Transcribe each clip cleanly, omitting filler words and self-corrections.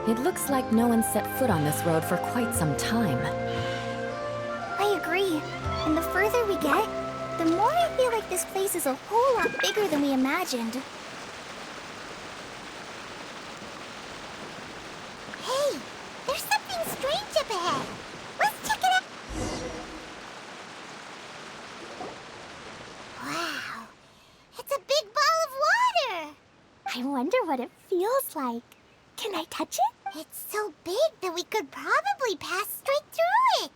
It looks like no one set foot on this road for quite some time. I agree. And the further we get, the more I feel like this place is a whole lot bigger than we imagined. Hey, there's something strange up ahead. Let's check it out. Wow, it's a big ball of water. I wonder what it feels like. Can I touch it? It's so big that we could probably pass straight through it.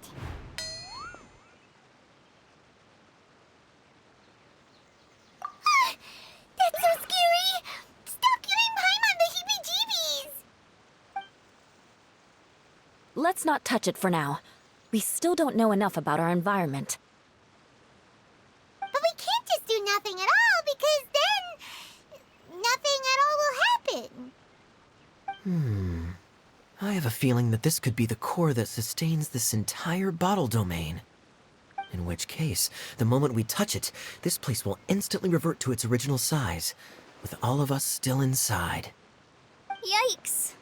That's so scary! Stop giving Paimon the heebie-jeebies! Let's not touch it for now. We still don't know enough about our environment. But we can't just do nothing at all, because then nothing at all will happen. I have a feeling that this could be the core that sustains this entire bottle domain. In which case, the moment we touch it, this place will instantly revert to its original size, with all of us still inside. Yikes.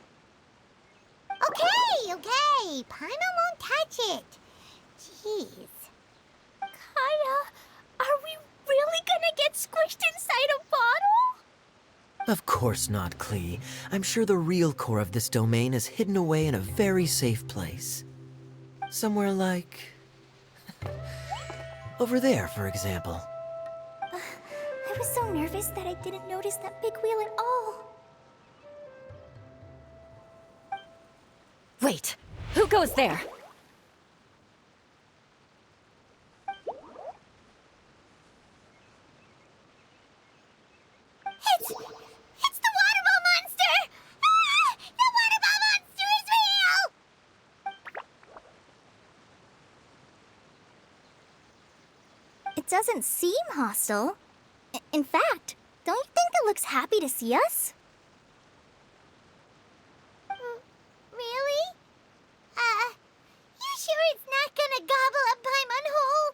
Okay. Paimon won't touch it. Jeez. Kaya, are we really gonna get squished inside a bottle? Of course not, Klee. I'm sure the real core of this domain is hidden away in a very safe place. Somewhere like... over there, for example. I was so nervous that I didn't notice that big wheel at all. Wait! Who goes there? It's the water ball monster! Ah! The water ball monster is real! It doesn't seem hostile. In fact, don't you think it looks happy to see us? Really? You sure it's not gonna gobble up Paimon whole?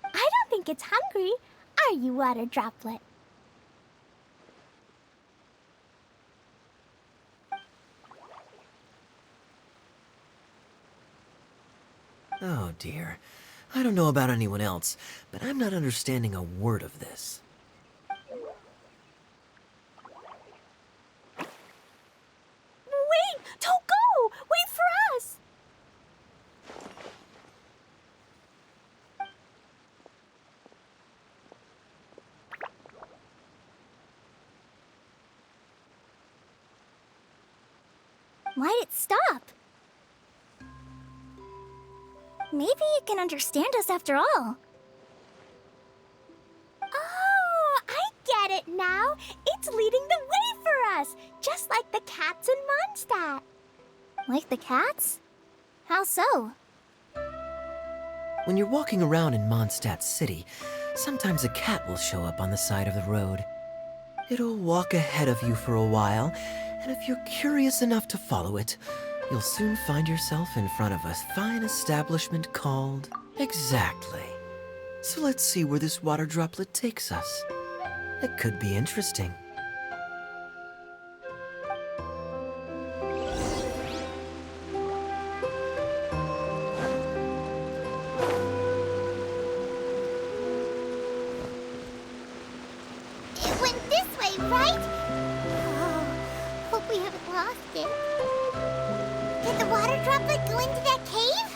I don't think it's hungry. Are you, water droplet? Oh dear. I don't know about anyone else, but I'm not understanding a word of this. Wait! Don't go! Wait for us! Why'd it stop? Maybe it can understand us after all. Oh, I get it now. It's leading the way for us, just like the cats in Mondstadt. Like the cats? How so? When you're walking around in Mondstadt City, sometimes a cat will show up on the side of the road. It'll walk ahead of you for a while, and if you're curious enough to follow it, you'll soon find yourself in front of a fine establishment called... Exactly. So let's see where this water droplet takes us. It could be interesting. It went this way, right? Oh, hope we haven't lost it. Did the water droplet go into that cave?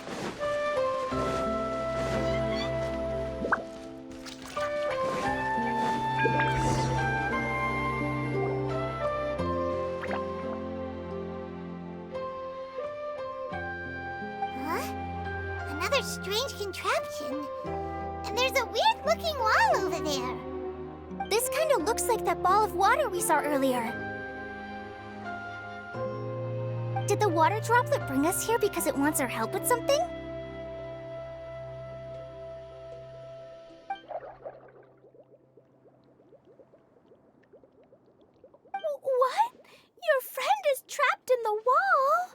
Huh? Another strange contraption. And there's a weird-looking wall over there. This kind of looks like that ball of water we saw earlier. Did the water droplet bring us here because it wants our help with something? What? Your friend is trapped in the wall?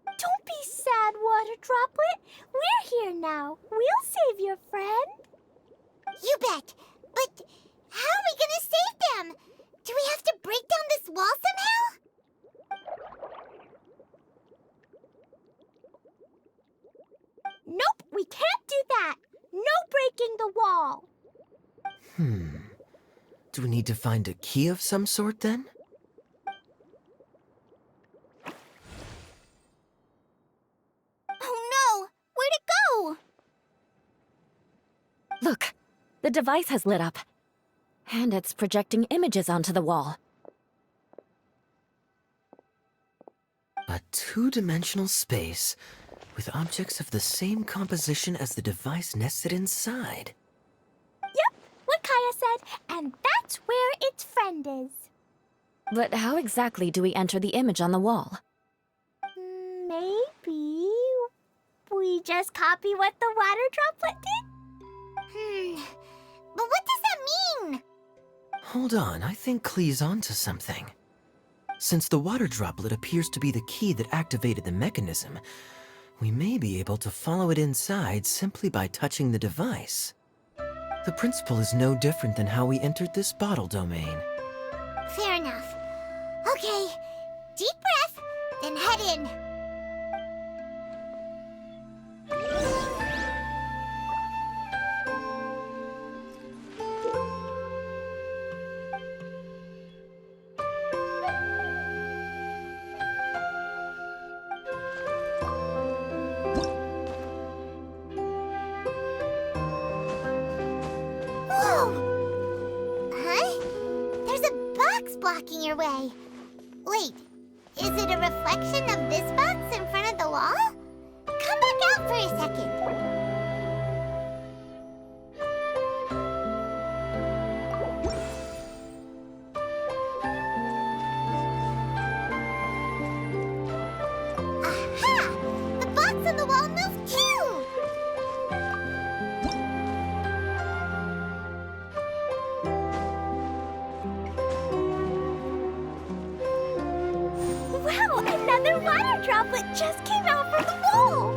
Don't be sad, water droplet. We're here now. We'll save your friend. You bet. But how are we gonna save them? Do we have to break down this wall somehow? Nope, we can't do that. No breaking the wall. Do we need to find a key of some sort then? Oh no! Where'd it go? Look, the device has lit up. And it's projecting images onto the wall. A two-dimensional space with objects of the same composition as the device nested inside. Yep, what Kaya said, and that's where its friend is. But how exactly do we enter the image on the wall? Maybe we just copy what the water droplet did? But what does that mean? Hold on, I think Klee's onto something. Since the water droplet appears to be the key that activated the mechanism, we may be able to follow it inside simply by touching the device. The principle is no different than how we entered this bottle domain. Fair enough. Okay, deep breath, then head in. Blocking your way. Wait, is it a reflection of this box in front of the wall? Come back out for a second. Aha! The box on the wall moved too! Wow, another water droplet just came out from the wall!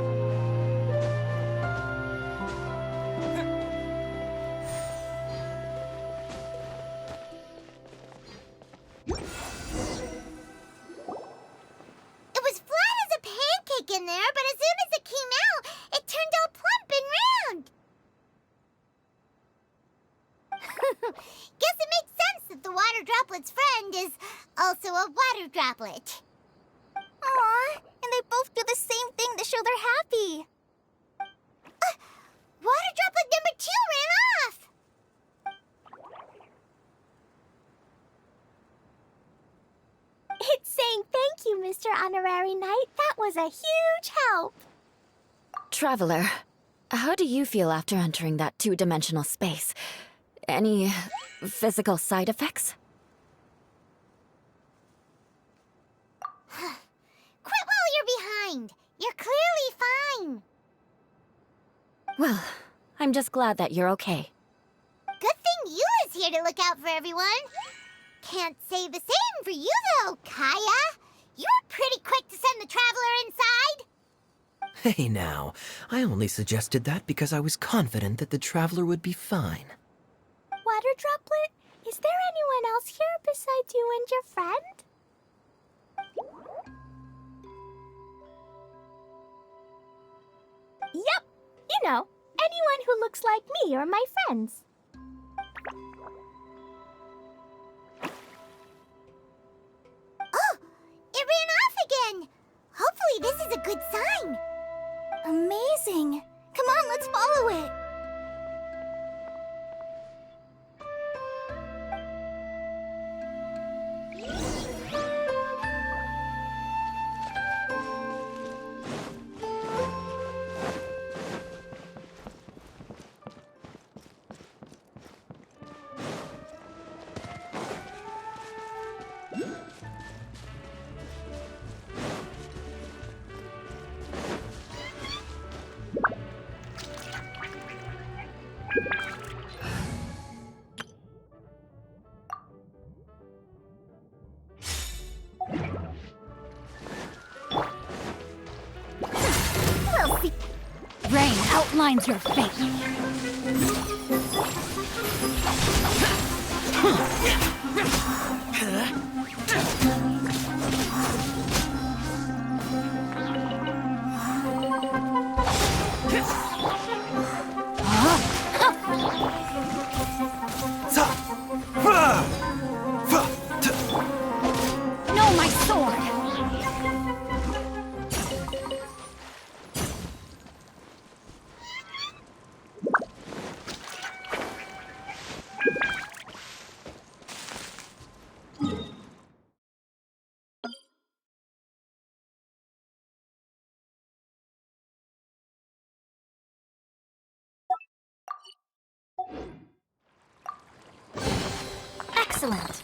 It was flat as a pancake in there, but as soon as it came out, it turned all plump and round. Guess it makes sense that the water droplet's friend is also a water droplet. Aw, and they both do the same thing to show they're happy. Water droplet number 2 ran off! It's saying thank you, Mr. Honorary Knight. That was a huge help. Traveler, how do you feel after entering that two-dimensional space? Any physical side effects? Quit while you're behind. You're clearly fine. Well, I'm just glad that you're okay. Good thing you is here to look out for everyone. Can't say the same for you, though, Kaya. You were pretty quick to send the traveler inside. Hey now, I only suggested that because I was confident that the traveler would be fine. Water droplet, is there anyone else here besides you and your friend? Yep, you know, anyone who looks like me or my friends. Oh, it ran off again. Hopefully this is a good sign. Amazing. Come on, let's follow it. outlines your fate. No, my sword! Excellent.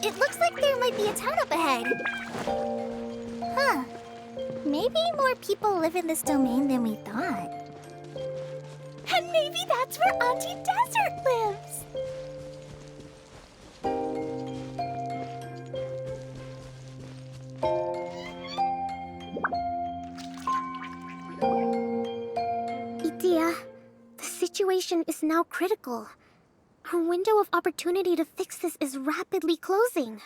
It looks like there might be a town up ahead. Huh. Maybe more people live in this domain than we thought. And maybe that's where Auntie Desert lives. Idia, the situation is now critical. Our window of opportunity to fix this is rapidly closing.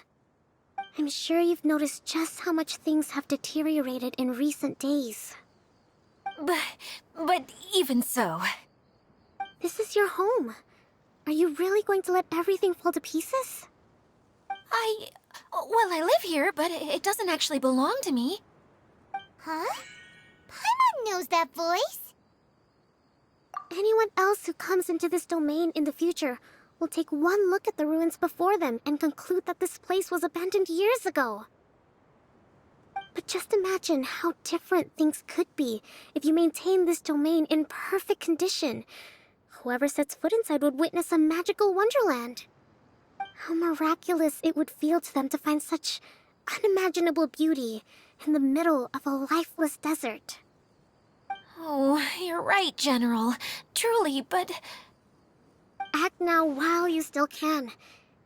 I'm sure you've noticed just how much things have deteriorated in recent days. But even so... This is your home. Are you really going to let everything fall to pieces? Well, I live here, but it doesn't actually belong to me. Huh? Paimon knows that voice. Anyone else who comes into this domain in the future will take one look at the ruins before them and conclude that this place was abandoned years ago. But just imagine how different things could be if you maintain this domain in perfect condition. Whoever sets foot inside would witness a magical wonderland. How miraculous it would feel to them to find such unimaginable beauty in the middle of a lifeless desert. Oh, you're right, General. Truly, but... Act now while you still can.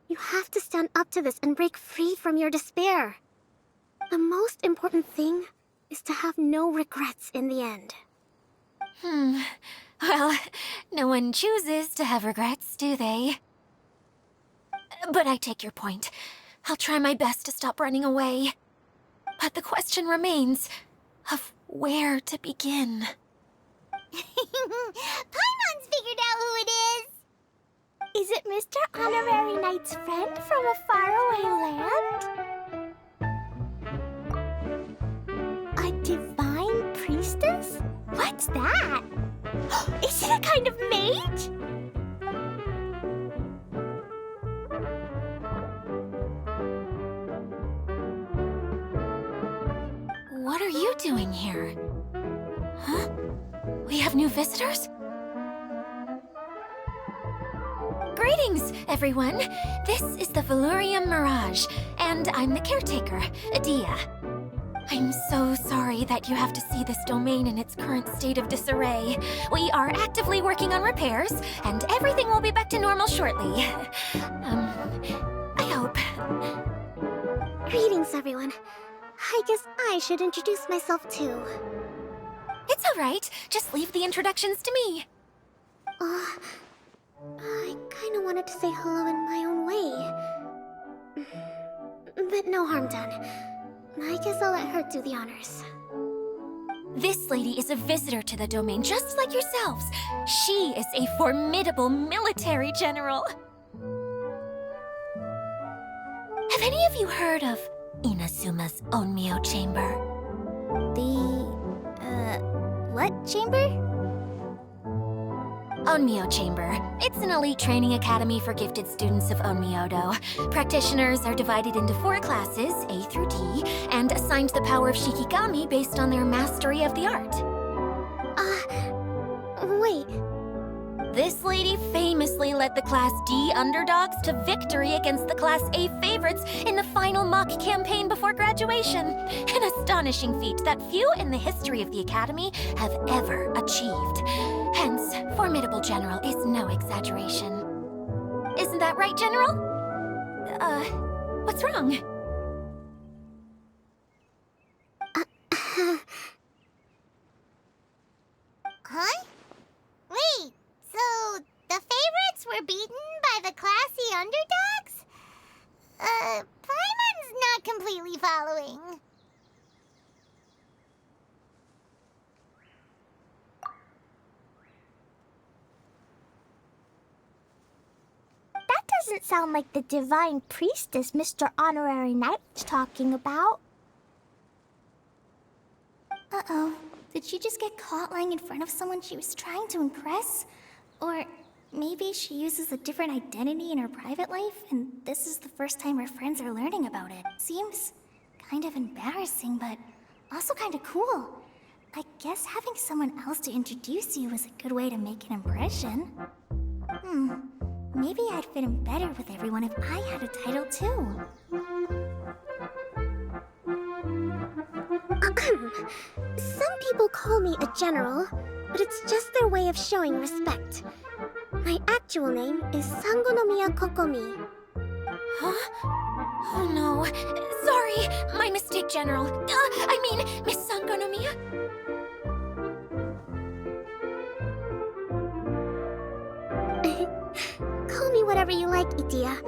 You have to stand up to this and break free from your despair. The most important thing is to have no regrets in the end. Well, no one chooses to have regrets, do they? But I take your point. I'll try my best to stop running away. But the question remains of where to begin. Paimon's figured out who it is. Is it Mr. Honorary Knight's friend from a faraway land? A divine priestess? What's that? Is it a kind of mage? What are you doing here? Huh? We have new visitors? Greetings, everyone. This is the Valurium Mirage, and I'm the caretaker, Adia. I'm so sorry that you have to see this domain in its current state of disarray. We are actively working on repairs, and everything will be back to normal shortly. I hope. Greetings, everyone. I guess I should introduce myself too. It's all right. Just leave the introductions to me. I kinda wanted to say hello in my own way. But no harm done. I guess I'll let her do the honors. This lady is a visitor to the domain, just like yourselves. She is a formidable military general. Have any of you heard of Inazuma's Onmyo Chamber? What chamber? Onmyo Chamber. It's an elite training academy for gifted students of Onmyodo. Practitioners are divided into 4 classes, A through D, and assigned the power of Shikigami based on their mastery of the art. Wait, This lady famously led the Class D underdogs to victory against the Class A favorites in the final mock campaign before graduation. An astonishing feat that few in the history of the Academy have ever achieved. Hence, formidable general is no exaggeration. Isn't that right, General? What's wrong? Huh? Wait, so the favorites were beaten by the classy underdogs? Paimon's not completely following. That doesn't sound like the divine priestess Mr. Honorary Knight's talking about. Uh-oh. Did she just get caught lying in front of someone she was trying to impress? Or maybe she uses a different identity in her private life, and this is the first time her friends are learning about it. Seems kind of embarrassing, but also kind of cool. I guess having someone else to introduce you is a good way to make an impression. Maybe I'd fit in better with everyone if I had a title too. some people call me a general, but it's just their way of showing respect. My actual name is Sangonomiya Kokomi. Huh? Oh no. Sorry, my mistake, General. I mean, Miss Sangonomiya. Call me whatever you like, Itia.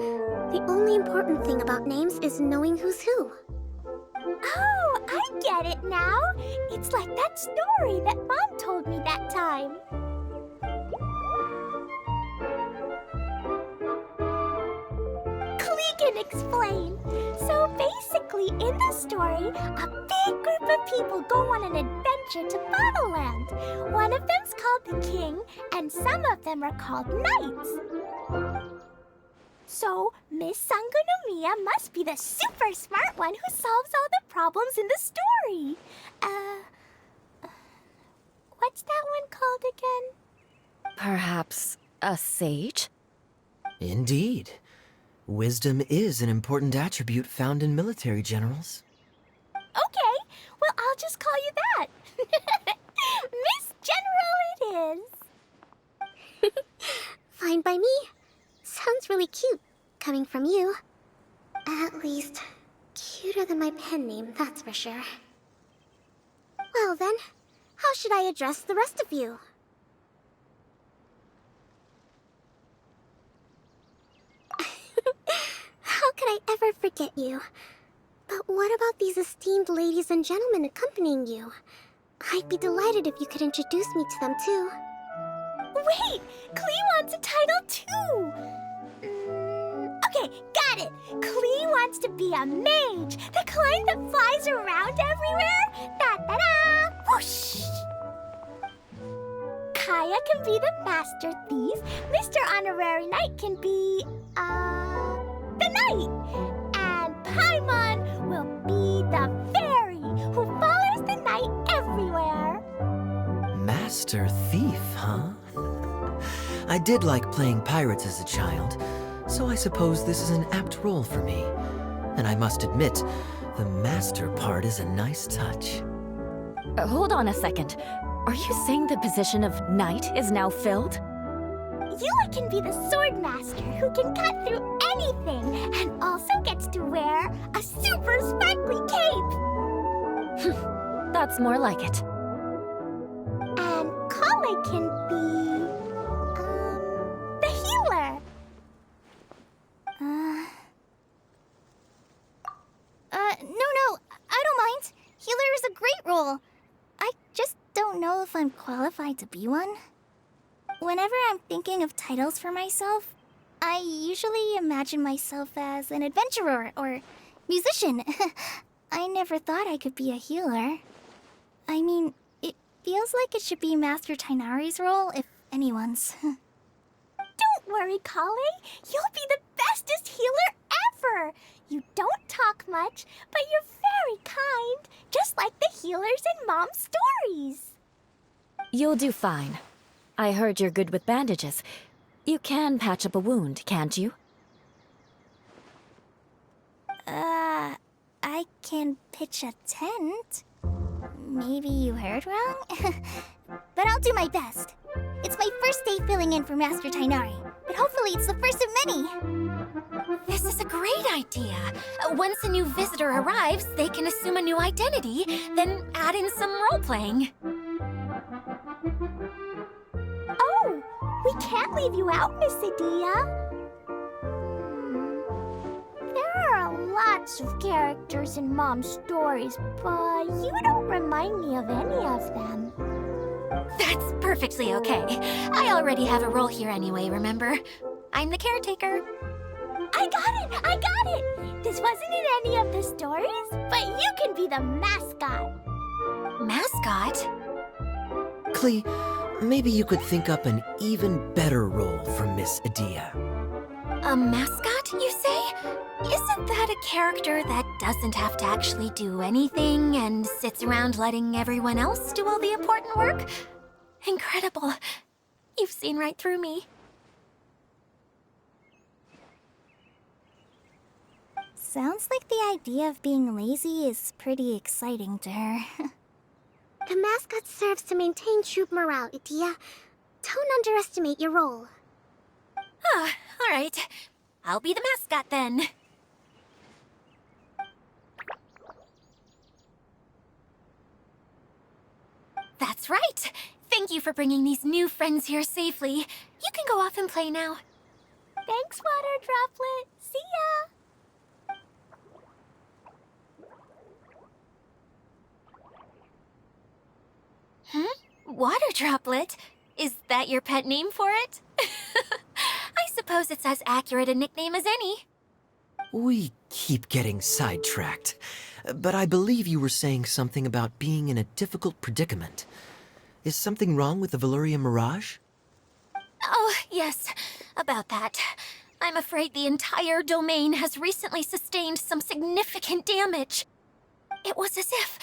The only important thing about names is knowing who's who. Oh, I get it now. It's like that story that Mom told me that time. Klee can explain. So basically, in the story, a big group of people go on an adventure to Bottleland. One of them's called the King, and some of them are called Knights. So, Miss Sangonomiya must be the super smart one who solves all the problems in the story. What's that one called again? Perhaps a sage? Indeed. Wisdom is an important attribute found in military generals. Okay, well, I'll just call you that. Miss General it is. Fine by me. Sounds really cute, coming from you. At least, cuter than my pen name, that's for sure. Well then, how should I address the rest of you? How could I ever forget you? But what about these esteemed ladies and gentlemen accompanying you? I'd be delighted if you could introduce me to them too. Wait, Klee wants a title too. Okay, got it. Klee wants to be a mage, the kind that flies around everywhere. Da-da-da! Whoosh! Kaya can be the master thief. Mr. Honorary Knight can be, the knight. And Paimon will be the fairy who follows the knight everywhere. Master Thief, huh? I did like playing pirates as a child, so I suppose this is an apt role for me. And I must admit, the master part is a nice touch. Hold on a second. Are you saying the position of knight is now filled? Yula can be the sword master who can cut through anything and also gets to wear a super sparkly cape. That's more like it. And Kale can be, the healer. No, I don't mind. Healer is a great role. I just don't know if I'm qualified to be one. Whenever I'm thinking of titles for myself, I usually imagine myself as an adventurer or musician. I never thought I could be a healer. I mean, it feels like it should be Master Tainari's role, if anyone's. Don't worry, Kale. You'll be the bestest healer ever. You don't talk much, but you're very kind, just like the healers in Mom's stories. You'll do fine. I heard you're good with bandages. You can patch up a wound, can't you? I can pitch a tent. Maybe you heard wrong? But I'll do my best. It's my first day filling in for Master Tainari, but hopefully it's the first of many. This is a great idea. Once a new visitor arrives, they can assume a new identity, then add in some role-playing. Oh, we can't leave you out, Miss Adia. There are lots of characters in Mom's stories, but you don't remind me of any of them. That's perfectly okay. I already have a role here anyway, remember? I'm the caretaker. I got it! This wasn't in any of the stories, but you can be the mascot. Mascot? Klee, maybe you could think up an even better role for Miss Adia. A mascot, you say? Isn't that a character that doesn't have to actually do anything and sits around letting everyone else do all the important work? Incredible. You've seen right through me. Sounds like the idea of being lazy is pretty exciting to her. The mascot serves to maintain troop morale, Adia. Don't underestimate your role. Ah, all right. I'll be the mascot then. That's right. Thank you for bringing these new friends here safely. You can go off and play now. Thanks, Water Droplet. See ya! Water Droplet? Is that your pet name for it? I suppose it's as accurate a nickname as any. We keep getting sidetracked, but I believe you were saying something about being in a difficult predicament. Is something wrong with the Veluria Mirage? Oh, yes, about that. I'm afraid the entire domain has recently sustained some significant damage. It was as if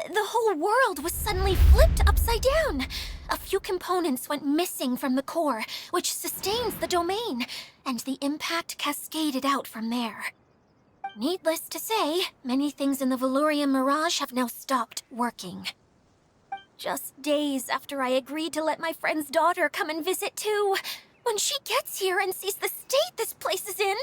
the whole world was suddenly flipped upside down. A few components went missing from the core, which sustains the domain, and the impact cascaded out from there. Needless to say, many things in the Veluria Mirage have now stopped working. Just days after I agreed to let my friend's daughter come and visit too, when she gets here and sees the state this place is in...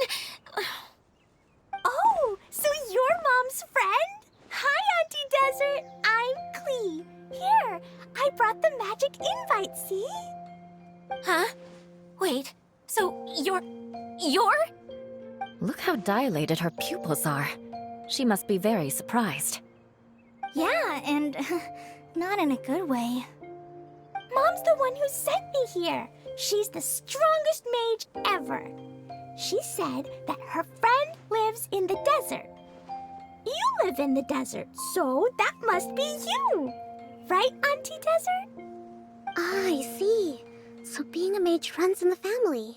Oh, so you're Mom's friend? Hi, Auntie Desert. I'm Klee. Here, I brought the magic invite, see? Huh? Wait, so you're... Look how dilated her pupils are. She must be very surprised. Yeah, and not in a good way. Mom's the one who sent me here. She's the strongest mage ever. She said that her friend lives in the desert. You live in the desert, so that must be you. Right, Auntie Desert? Ah, I see. So being a mage runs in the family.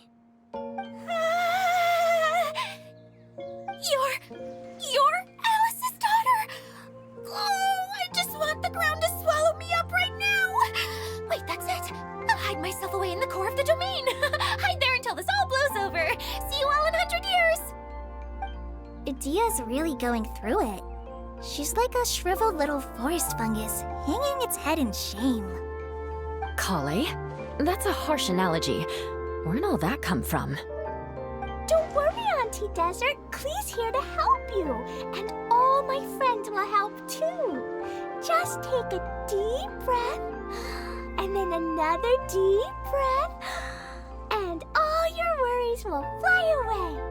You're Alice's daughter! Oh, I just want the ground to swallow me up right now! Wait, that's it. I'll hide myself away in the core of the domain. Hide there until this all blows over. See you all in 100 years! Adia's really going through it. She's like a shriveled little forest fungus, hanging its head in shame. Kale? That's a harsh analogy. Where'd all that come from? Don't worry, Auntie Desert. Klee's here to help you. And all my friends will help too. Just take a deep breath, and then another deep breath, and all your worries will fly away.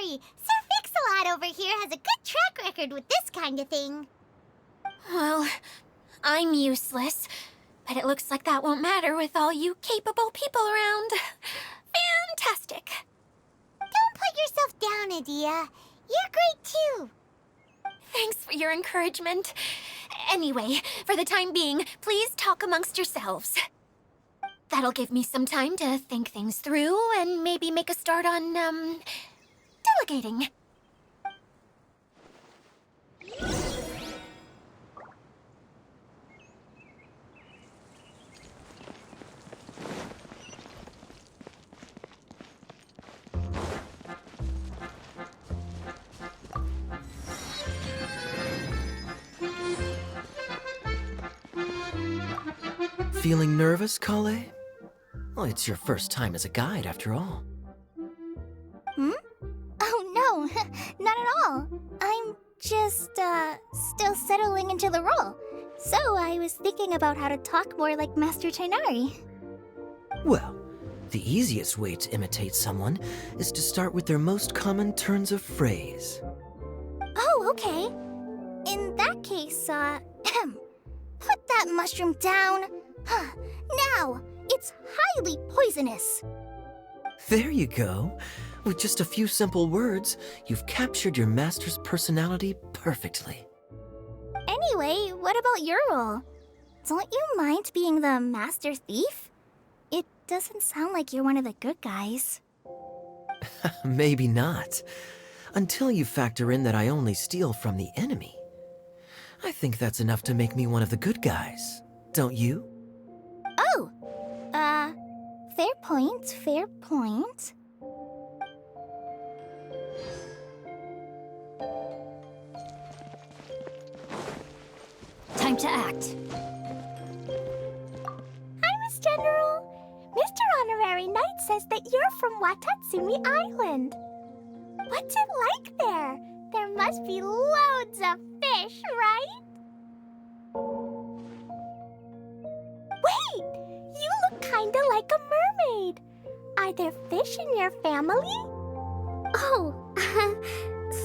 Sir Fix-a-Lot over here has a good track record with this kind of thing. Well, I'm useless, but it looks like that won't matter with all you capable people around. Fantastic. Don't put yourself down, Adia. You're great too. Thanks for your encouragement. Anyway, for the time being, please talk amongst yourselves. That'll give me some time to think things through and maybe make a start on, delegating. Feeling nervous, Kale? Well, it's your first time as a guide, after all. Oh, no, not at all. I'm just, still settling into the role. So I was thinking about how to talk more like Master Tighnari. Well, the easiest way to imitate someone is to start with their most common turns of phrase. Oh, okay. In that case, put that mushroom down. Now, it's highly poisonous. There you go. With just a few simple words, you've captured your master's personality perfectly. Anyway, what about your role? Don't you mind being the master thief? It doesn't sound like you're one of the good guys. Maybe not. Until you factor in that I only steal from the enemy. I think that's enough to make me one of the good guys, don't you? Oh! Fair point, fair point. Time to act. Hi, Miss General. Mr. Honorary Knight says that you're from Watatsumi Island. What's it like there? There must be loads of fish, right? Wait! You look kinda like a mermaid. Are there fish in your family? Oh,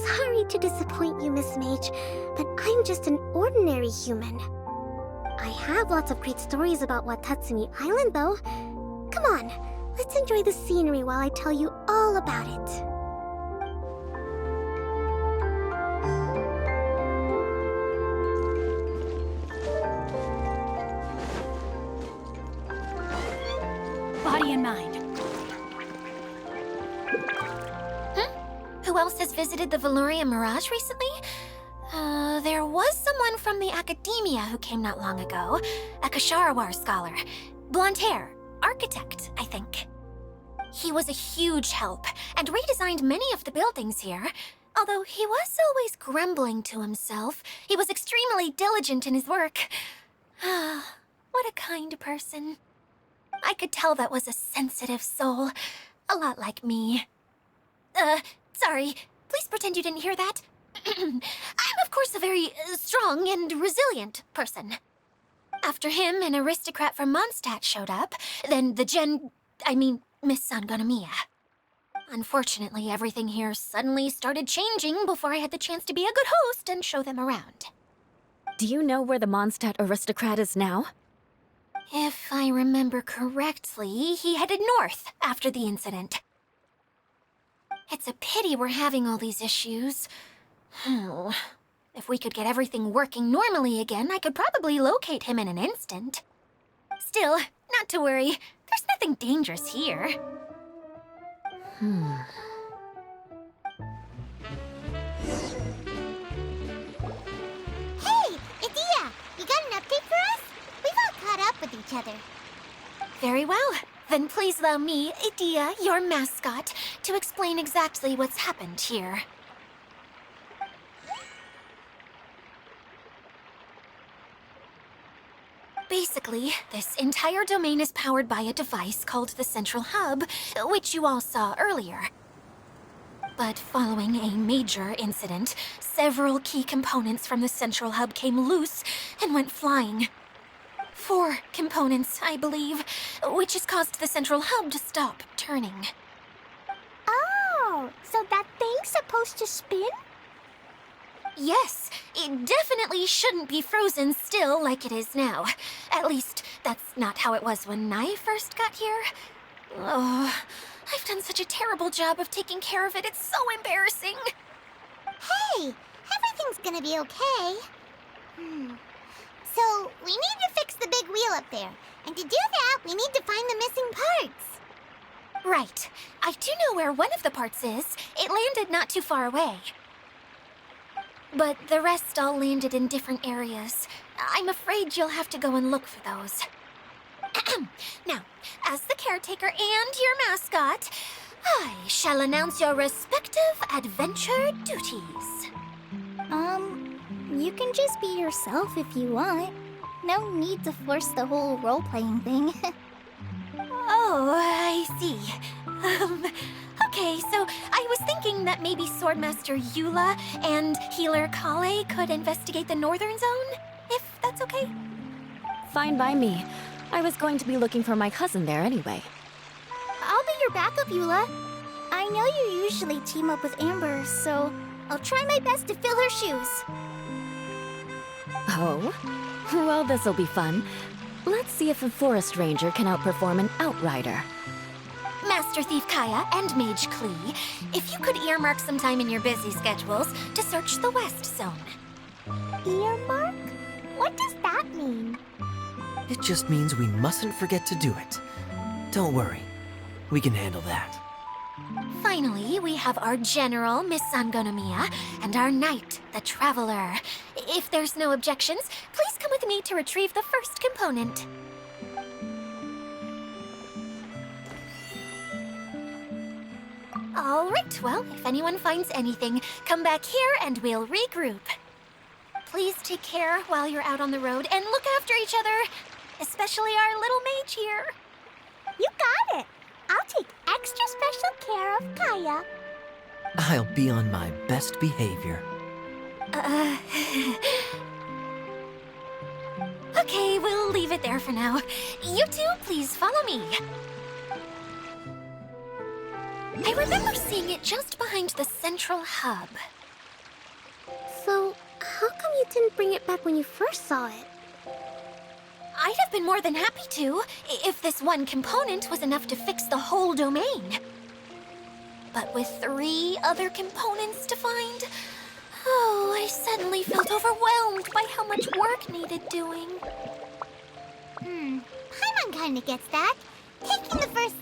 sorry to disappoint you, Miss Mage, but I'm just an ordinary human. I have lots of great stories about Watatsumi Island, though. Come on, let's enjoy the scenery while I tell you all about it. Body and mind. Who else has visited the Velourian Mirage recently? There was someone from the academia who came not long ago. A Kasharawar scholar. Blonde hair. Architect, I think. He was a huge help, and redesigned many of the buildings here. Although he was always grumbling to himself, he was extremely diligent in his work. What a kind person. I could tell that was a sensitive soul. A lot like me. Sorry. Please pretend you didn't hear that. I'm, of course, a very strong and resilient person. After him, an aristocrat from Mondstadt showed up, then Miss Sangonomiya. Unfortunately, everything here suddenly started changing before I had the chance to be a good host and show them around. Do you know where the Mondstadt aristocrat is now? If I remember correctly, he headed north after the incident. It's a pity we're having all these issues. If we could get everything working normally again, I could probably locate him in an instant. Still, not to worry. There's nothing dangerous here. Hey, Idia! You got an update for us? We've all caught up with each other. Very well. Then please allow me, Idia, your mascot, to explain exactly what's happened here. Basically, this entire domain is powered by a device called the Central Hub, which you all saw earlier. But following a major incident, several key components from the Central Hub came loose and went flying. 4 components, I believe, which has caused the Central Hub to stop turning. Oh, so that thing's supposed to spin? Yes, it definitely shouldn't be frozen still like it is now. At least, that's not how it was when I first got here. Oh, I've done such a terrible job of taking care of it, it's so embarrassing. Hey, everything's gonna be okay. So, we need to fix the big wheel up there. And to do that, we need to find the missing parts. Right. I do know where one of the parts is. It landed not too far away. But the rest all landed in different areas. I'm afraid you'll have to go and look for those. Now, as the caretaker and your mascot, I shall announce your respective adventure duties. You can just be yourself if you want. No need to force the whole role-playing thing. Oh, I see. Okay, so I was thinking that maybe Swordmaster Eula and Healer Kale could investigate the northern zone, if that's okay? Fine by me. I was going to be looking for my cousin there anyway. I'll be your backup, Eula. I know you usually team up with Amber, so I'll try my best to fill her shoes. Oh? Well, this'll be fun. Let's see if a forest ranger can outperform an outrider. Master Thief Kaya and Mage Klee, if you could earmark some time in your busy schedules to search the west zone. Earmark? What does that mean? It just means we mustn't forget to do it. Don't worry. We can handle that. Finally, we have our general, Miss Sangonomiya, and our knight, the Traveler. If there's no objections, please come with me to retrieve the first component. All right, well, if anyone finds anything, come back here and we'll regroup. Please take care while you're out on the road and look after each other, especially our little mage here. You got it. I'll take extra special care of Kaya. I'll be on my best behavior. Okay, we'll leave it there for now. You two, please follow me. I remember seeing it just behind the central hub. So, how come you didn't bring it back when you first saw it? I'd have been more than happy to, if this one component was enough to fix the whole domain. But with 3 other components to find, oh, I suddenly felt overwhelmed by how much work needed doing. Paimon kinda gets that. Taking the first